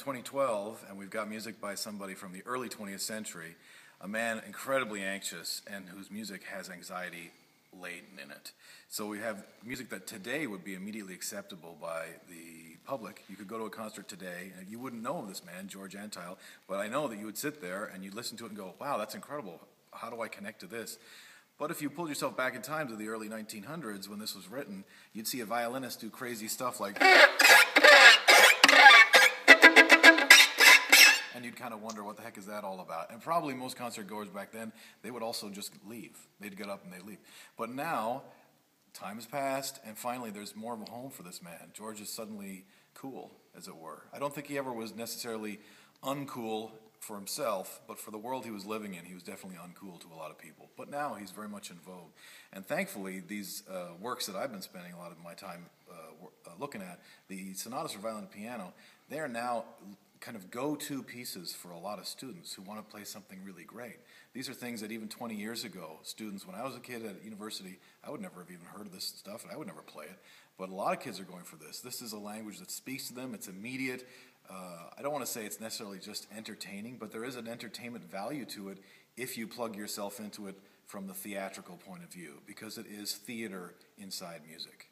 2012, and we've got music by somebody from the early 20th century, a man incredibly anxious and whose music has anxiety laden in it. So we have music that today would be immediately acceptable by the public. You could go to a concert today, and you wouldn't know of this man, George Antheil, but I know that you would sit there and you'd listen to it and go, wow, that's incredible. How do I connect to this? But if you pulled yourself back in time to the early 1900s when this was written, you'd see a violinist do crazy stuff like... and you'd kind of wonder, what the heck is that all about? And probably most concert goers back then, they would also just leave. They'd get up and they'd leave. But now, time has passed, and finally there's more of a home for this man. George is suddenly cool, as it were. I don't think he ever was necessarily uncool for himself, but for the world he was living in, he was definitely uncool to a lot of people. But now he's very much in vogue. And thankfully, these works that I've been spending a lot of my time looking at, the sonatas for violin and piano, they are now kind of go-to pieces for a lot of students who want to play something really great. These are things that even 20 years ago, students, when I was a kid at university, I would never have even heard of this stuff, and I would never play it. But a lot of kids are going for this. This is a language that speaks to them. It's immediate. I don't want to say it's necessarily just entertaining, but there is an entertainment value to it if you plug yourself into it from the theatrical point of view, because it is theater inside music.